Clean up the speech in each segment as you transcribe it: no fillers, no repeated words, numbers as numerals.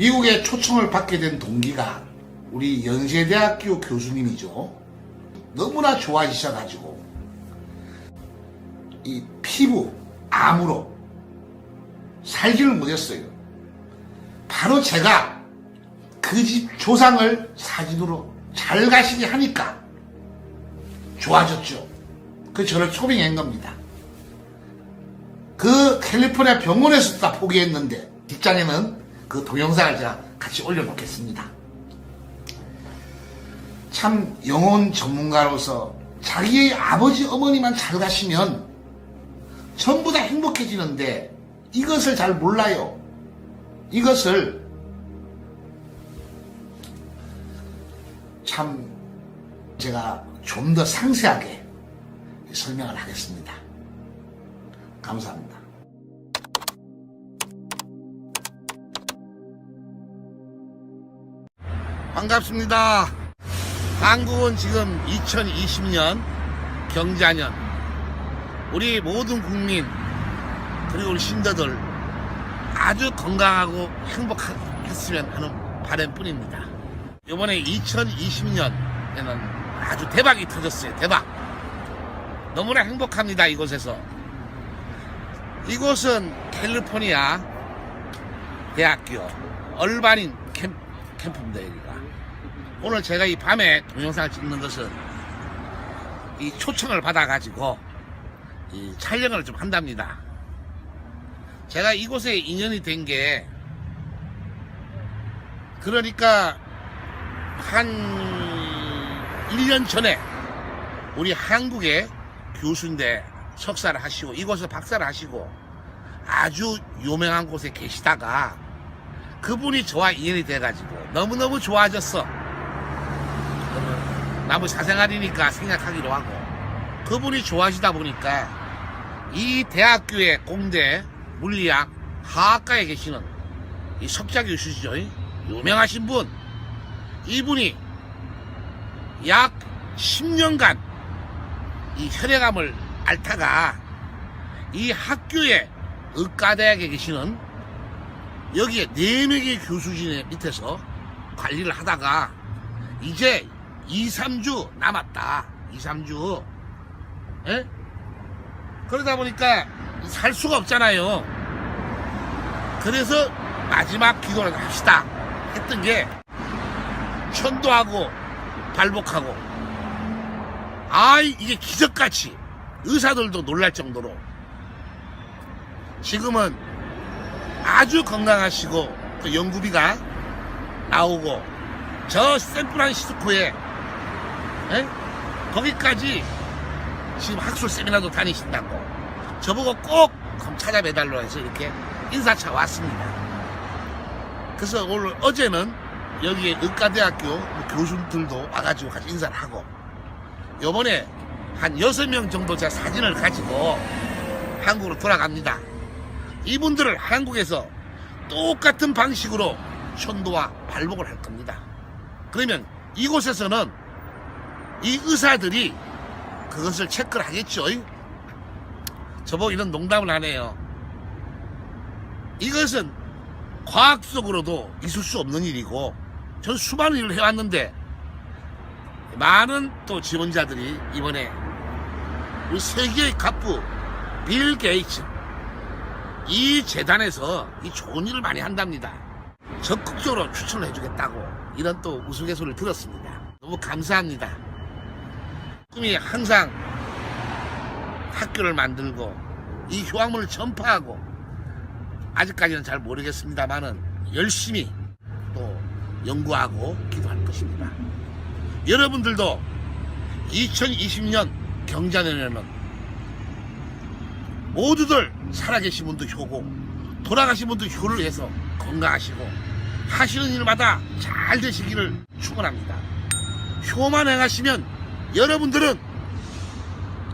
미국에 초청을 받게 된 동기가 우리 연세대학교 교수님이죠. 너무나 좋아지셔가지고 이 피부 암으로 살지를 못했어요. 바로 제가 그 집 조상을 사진으로 잘 가시게 하니까 좋아졌죠. 그 저를 초빙한 겁니다. 그 캘리포니아 병원에서 다 포기했는데 뒷장에는 그 동영상을 제가 같이 올려놓겠습니다. 참 영혼 전문가로서 자기의 아버지 어머니만 잘 가시면 전부 다 행복해지는데 이것을 잘 몰라요. 이것을 참 제가 좀 더 상세하게 설명을 하겠습니다. 감사합니다. 반갑습니다. 한국은 지금 2020년 경자년, 우리 모든 국민 그리고 우리 신도들 아주 건강하고 행복했으면 하는 바람뿐입니다. 이번에 2020년에는 아주 대박이 터졌어요. 대박. 너무나 행복합니다. 이곳에서. 이곳은 캘리포니아 대학교 얼바닌 캠프입니다. 여기가. 오늘 제가 이 밤에 동영상을 찍는 것은 이 초청을 받아가지고 이 촬영을 좀 한답니다. 제가 이곳에 인연이 된 게 그러니까 한 1년 전에 우리 한국의 교수인데 석사를 하시고 이곳에서 박사를 하시고 아주 유명한 곳에 계시다가 그분이 저와 인연이 돼가지고 너무너무 좋아졌어. 나무 사생활이니까 생각하기로 하고 그분이 좋아하시다 보니까 이 대학교의 공대 물리학 화학과에 계시는 이 석자 교수시죠. 유명하신 분. 이분이 약 10년간 이 혈액암을 앓다가 이 학교에 의과대학에 계시는 여기에 4명의 교수진 밑에서 관리를 하다가 이제 2, 3주 남았다. 2, 3주. 에? 그러다 보니까 살 수가 없잖아요. 그래서 마지막 기도를 합시다 했던 게 천도하고 발복하고 이게 기적같이 의사들도 놀랄 정도로 지금은 아주 건강하시고 또 연구비가 나오고 저 샌프란시스코에 거기까지 지금 학술 세미나도 다니신다고 저보고 꼭 찾아배달로 해서 이렇게 인사차 왔습니다. 그래서 오늘 어제는 여기에 의과대학교 교수들도 와가지고 같이 인사를 하고 요번에 한 6명 정도 제가 사진을 가지고 한국으로 돌아갑니다. 이분들을 한국에서 똑같은 방식으로 천도와 발복을 할 겁니다. 그러면 이곳에서는 이 의사들이 그것을 체크를 하겠죠. 저보고 이런 농담을 하네요. 이것은 과학적으로도 있을 수 없는 일이고 전 수많은 일을 해왔는데 많은 또 지원자들이 이번에 우리 세계의 갑부 빌 게이츠 이 재단에서 이 좋은 일을 많이 한답니다. 적극적으로 추천을 해주겠다고 이런 또 우스갯소리를 들었습니다. 너무 감사합니다. 꿈이 항상 학교를 만들고 이 효학문을 전파하고 아직까지는 잘 모르겠습니다만은 열심히 또 연구하고 기도할 것입니다. 여러분들도 2020년 경자년에는 모두들 살아계신 분도 효고 돌아가신 분도 효를 위해서 건강하시고 하시는 일마다 잘 되시기를 축원합니다. 효만 행하시면 여러분들은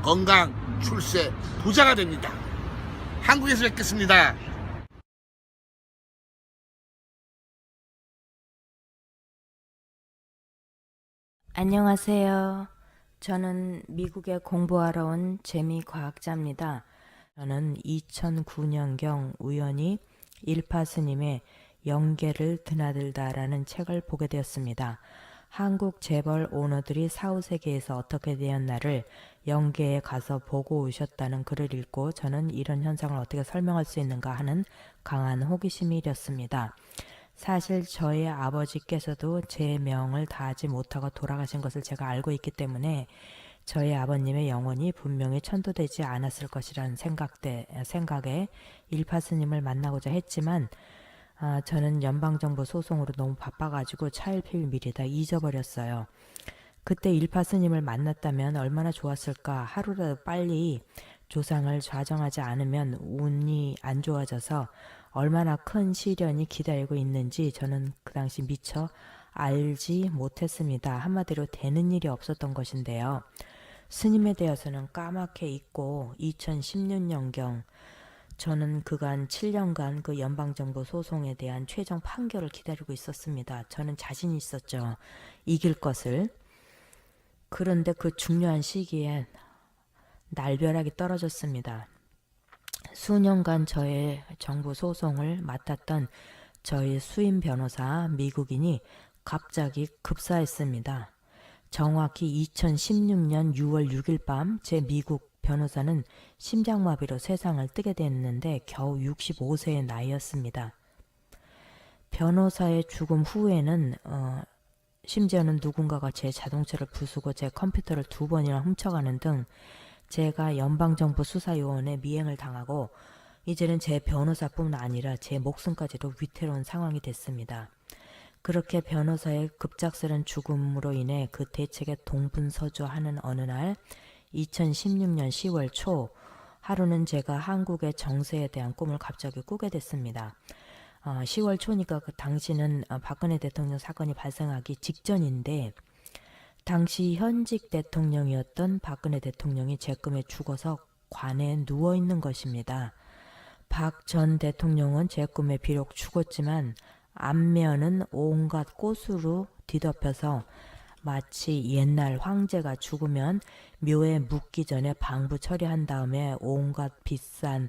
건강, 출세, 부자가 됩니다. 한국에서 뵙겠습니다. 안녕하세요. 저는 미국에 공부하러 온 재미과학자입니다. 저는 2009년경 우연히 일파 스님의 영계를 드나들다라는 책을 보게 되었습니다. 한국 재벌 오너들이 사후세계에서 어떻게 되었나를 영계에 가서 보고 오셨다는 글을 읽고 저는 이런 현상을 어떻게 설명할 수 있는가 하는 강한 호기심이 일었습니다. 사실 저의 아버지께서도 제 명을 다하지 못하고 돌아가신 것을 제가 알고 있기 때문에 저희 아버님의 영혼이 분명히 천도되지 않았을 것이라는 생각에 일파스님을 만나고자 했지만 저는 연방정부 소송으로 너무 바빠가지고 차일피일 미리 다 잊어버렸어요. 그때 일파스님을 만났다면 얼마나 좋았을까. 하루라도 빨리 조상을 좌정하지 않으면 운이 안 좋아져서 얼마나 큰 시련이 기다리고 있는지 저는 그 당시 미처 알지 못했습니다. 한마디로 되는 일이 없었던 것인데요. 스님에 대해서는 까맣게 잊고 2016년경 저는 그간 7년간 그 연방정부 소송에 대한 최종 판결을 기다리고 있었습니다. 저는 자신이 있었죠. 이길 것을. 그런데 그 중요한 시기에 날벼락이 떨어졌습니다. 수년간 저의 정부 소송을 맡았던 저희 수임 변호사 미국인이 갑자기 급사했습니다. 정확히 2016년 6월 6일 밤 제 미국 변호사는 심장마비로 세상을 뜨게 됐는데 겨우 65세의 나이였습니다. 변호사의 죽음 후에는 심지어는 누군가가 제 자동차를 부수고 제 컴퓨터를 2번이나 훔쳐가는 등 제가 연방정부 수사요원에 미행을 당하고 이제는 제 변호사뿐 아니라 제 목숨까지도 위태로운 상황이 됐습니다. 그렇게 변호사의 급작스런 죽음으로 인해 그 대책에 동분서주하는 어느 날 2016년 10월 초 하루는 제가 한국의 정세에 대한 꿈을 갑자기 꾸게 됐습니다. 10월 초니까 그 당시는 박근혜 대통령 사건이 발생하기 직전인데 당시 현직 대통령이었던 박근혜 대통령이 제 꿈에 죽어서 관에 누워있는 것입니다. 박 전 대통령은 제 꿈에 비록 죽었지만 안면은 온갖 꽃으로 뒤덮여서 마치 옛날 황제가 죽으면 묘에 묻기 전에 방부 처리한 다음에 온갖 비싼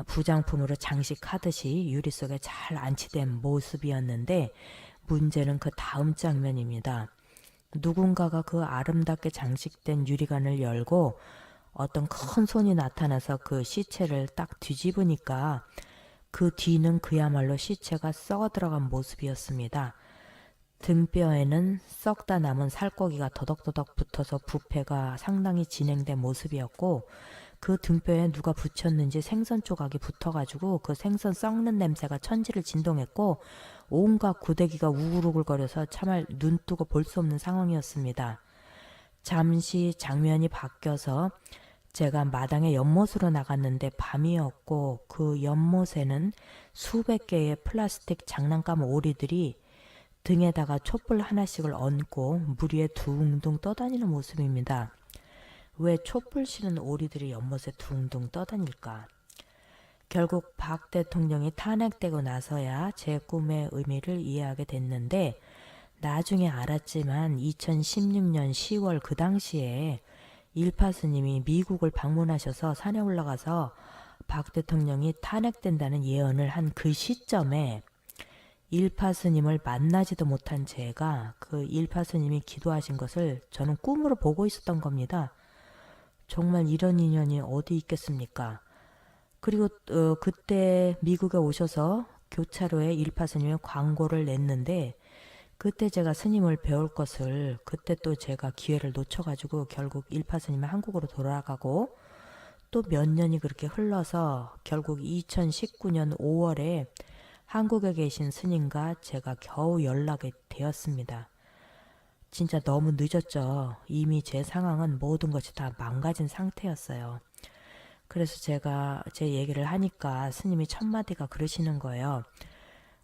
부장품으로 장식하듯이 유리 속에 잘 안치된 모습이었는데 문제는 그 다음 장면입니다. 누군가가 그 아름답게 장식된 유리관을 열고 어떤 큰 손이 나타나서 그 시체를 딱 뒤집으니까 그 뒤는 그야말로 시체가 썩어 들어간 모습이었습니다. 등뼈에는 썩다 남은 살코기가 더덕더덕 붙어서 부패가 상당히 진행된 모습이었고 그 등뼈에 누가 붙였는지 생선 조각이 붙어가지고 그 생선 썩는 냄새가 천지를 진동했고 온갖 구데기가 우글우글거려서 참말 눈 뜨고 볼 수 없는 상황이었습니다. 잠시 장면이 바뀌어서 제가 마당에 연못으로 나갔는데 밤이었고 그 연못에는 수백 개의 플라스틱 장난감 오리들이 등에다가 촛불 하나씩을 얹고 물 위에 둥둥 떠다니는 모습입니다. 왜 촛불 실은 오리들이 연못에 둥둥 떠다닐까? 결국 박 대통령이 탄핵되고 나서야 제 꿈의 의미를 이해하게 됐는데 나중에 알았지만 2016년 10월 그 당시에 일파 스님이 미국을 방문하셔서 산에 올라가서 박 대통령이 탄핵된다는 예언을 한 그 시점에 일파 스님을 만나지도 못한 제가 그 일파 스님이 기도하신 것을 저는 꿈으로 보고 있었던 겁니다. 정말 이런 인연이 어디 있겠습니까? 그리고 그때 미국에 오셔서 교차로에 일파 스님의 광고를 냈는데 그때 제가 스님을 배울 것을 그때 또 제가 기회를 놓쳐가지고 결국 일파 스님은 한국으로 돌아가고 또 몇 년이 그렇게 흘러서 결국 2019년 5월에 한국에 계신 스님과 제가 겨우 연락이 되었습니다. 진짜 너무 늦었죠. 이미 제 상황은 모든 것이 다 망가진 상태였어요. 그래서 제가 제 얘기를 하니까 스님이 첫마디가 그러시는 거예요.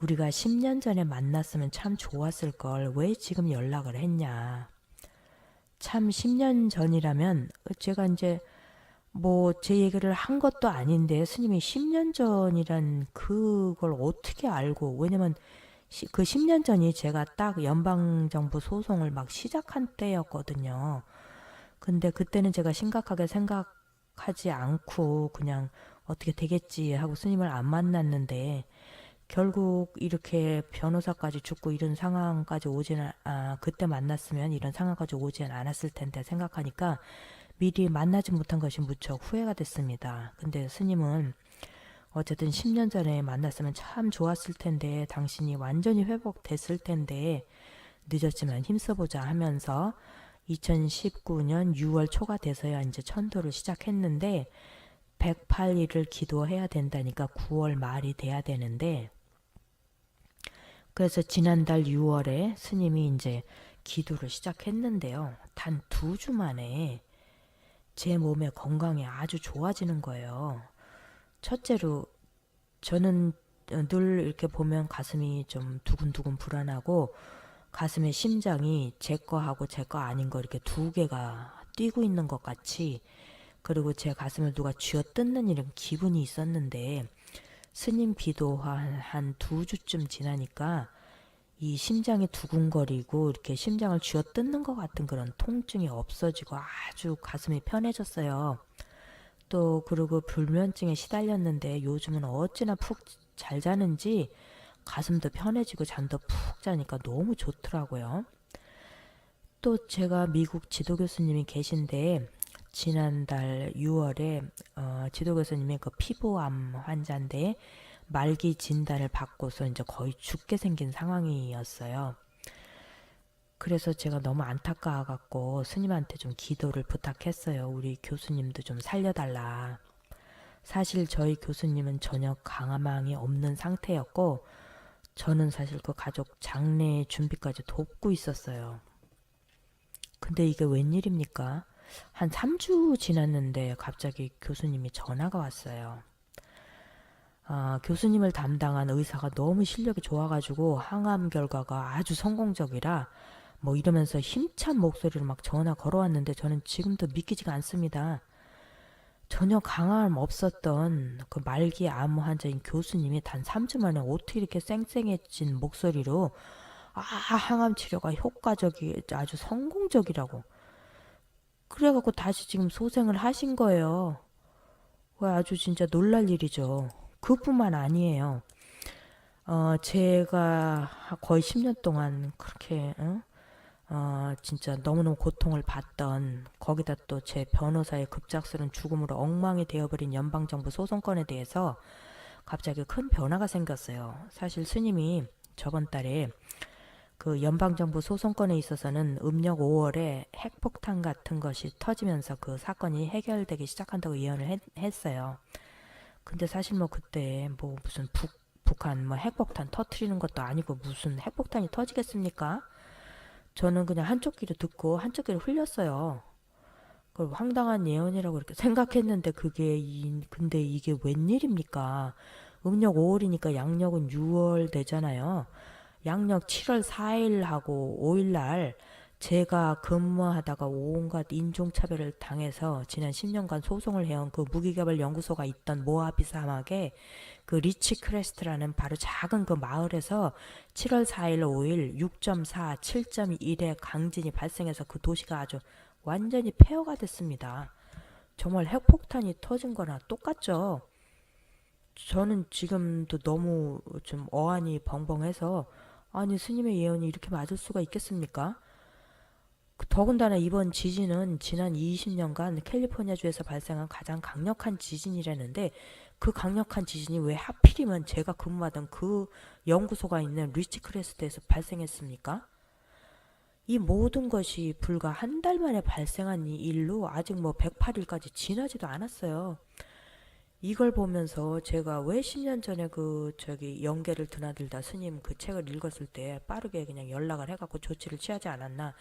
우리가 10년 전에 만났으면 참 좋았을 걸 왜 지금 연락을 했냐. 참 10년 전이라면 제가 이제 뭐 제 얘기를 한 것도 아닌데 스님이 10년 전이란 그걸 어떻게 알고, 왜냐면 그 10년 전이 제가 딱 연방정부 소송을 막 시작한 때였거든요. 근데 그때는 제가 심각하게 생각하지 않고 그냥 어떻게 되겠지 하고 스님을 안 만났는데 결국 이렇게 변호사까지 죽고 이런 상황까지 그때 만났으면 이런 상황까지 오진 않았을 텐데 생각하니까 미리 만나지 못한 것이 무척 후회가 됐습니다. 근데 스님은 어쨌든 10년 전에 만났으면 참 좋았을 텐데 당신이 완전히 회복됐을 텐데 늦었지만 힘써보자 하면서 2019년 6월 초가 돼서야 이제 천도를 시작했는데 108일을 기도해야 된다니까 9월 말이 돼야 되는데 그래서 지난달 6월에 스님이 이제 기도를 시작했는데요. 단 2주 만에 제 몸의 건강이 아주 좋아지는 거예요. 첫째로 저는 늘 이렇게 보면 가슴이 좀 두근두근 불안하고 가슴의 심장이 제 거하고 제 거 아닌 거 이렇게 두 개가 뛰고 있는 것 같이 그리고 제 가슴을 누가 쥐어뜯는 이런 기분이 있었는데 스님 기도 한 2주쯤 지나니까 이 심장이 두근거리고 이렇게 심장을 쥐어뜯는 것 같은 그런 통증이 없어지고 아주 가슴이 편해졌어요. 또 그리고 불면증에 시달렸는데 요즘은 어찌나 푹 잘 자는지 가슴도 편해지고 잠도 푹 자니까 너무 좋더라고요. 또 제가 미국 지도 교수님이 계신데 지난달 6월에 지도 교수님이 그 피부암 환자인데 말기 진단을 받고서 이제 거의 죽게 생긴 상황이었어요. 그래서 제가 너무 안타까워갖고 스님한테 좀 기도를 부탁했어요. 우리 교수님도 좀 살려달라. 사실 저희 교수님은 전혀 강화망이 없는 상태였고 저는 사실 그 가족 장례 준비까지 돕고 있었어요. 근데 이게 웬일입니까? 한 3주 지났는데 갑자기 교수님이 전화가 왔어요. 교수님을 담당한 의사가 너무 실력이 좋아가지고 항암 결과가 아주 성공적이라 뭐 이러면서 힘찬 목소리로 막 전화 걸어왔는데 저는 지금도 믿기지가 않습니다. 전혀 강함 없었던 그 말기 암 환자인 교수님이 단 3주 만에 어떻게 이렇게 쌩쌩해진 목소리로 항암 치료가 효과적이 아주 성공적이라고 그래갖고 다시 지금 소생을 하신 거예요. 아주 진짜 놀랄 일이죠. 그뿐만 아니에요. 제가 거의 10년 동안 그렇게 진짜 너무너무 고통을 받던 거기다 또 제 변호사의 급작스런 죽음으로 엉망이 되어버린 연방정부 소송건에 대해서 갑자기 큰 변화가 생겼어요. 사실 스님이 저번 달에 그 연방정부 소송건에 있어서는 음력 5월에 핵폭탄 같은 것이 터지면서 그 사건이 해결되기 시작한다고 예언을 했어요. 근데 사실 뭐 그때 뭐 무슨 북한 뭐 핵폭탄 터트리는 것도 아니고 무슨 핵폭탄이 터지겠습니까? 저는 그냥 한쪽 귀로 듣고 한쪽 귀로 흘렸어요. 그걸 황당한 예언이라고 이렇게 생각했는데 근데 이게 웬일입니까? 음력 5월이니까 양력은 6월 되잖아요. 양력 7월 4일하고 5일날 제가 근무하다가 온갖 인종차별을 당해서 지난 10년간 소송을 해온 그 무기개발 연구소가 있던 모하비 사막에 그 리치 크레스트라는 바로 작은 그 마을에서 7월 4일 5일 6.4, 7.1의 강진이 발생해서 그 도시가 아주 완전히 폐허가 됐습니다. 정말 핵폭탄이 터진 거나 똑같죠. 저는 지금도 너무 좀 어안이 벙벙해서 아니 스님의 예언이 이렇게 맞을 수가 있겠습니까? 더군다나 이번 지진은 지난 20년간 캘리포니아주에서 발생한 가장 강력한 지진이라는데 그 강력한 지진이 왜 하필이면 제가 근무하던 그 연구소가 있는 리치크레스트에서 발생했습니까? 이 모든 것이 불과 한 달 만에 발생한 이 일로 아직 뭐 108일까지 지나지도 않았어요. 이걸 보면서 제가 왜 10년 전에 영계를 드나들다 스님 그 책을 읽었을 때 빠르게 그냥 연락을 해갖고 조치를 취하지 않았나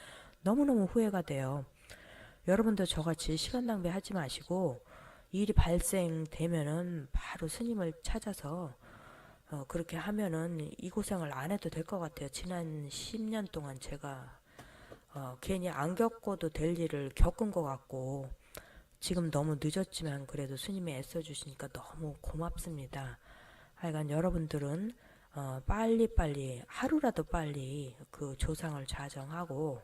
너무너무 후회가 돼요. 여러분도 저같이 시간 낭비하지 마시고 일이 발생되면은 바로 스님을 찾아서 그렇게 하면은 이 고생을 안 해도 될 것 같아요. 지난 10년 동안 제가 괜히 안 겪어도 될 일을 겪은 것 같고 지금 너무 늦었지만 그래도 스님이 애써주시니까 너무 고맙습니다. 하여간 여러분들은 빨리빨리 하루라도 빨리 그 조상을 자정하고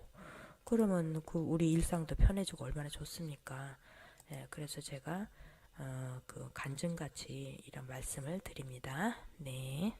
그러면 그 우리 일상도 편해지고 얼마나 좋습니까? 예, 그래서 제가 그 간증같이 이런 말씀을 드립니다. 네.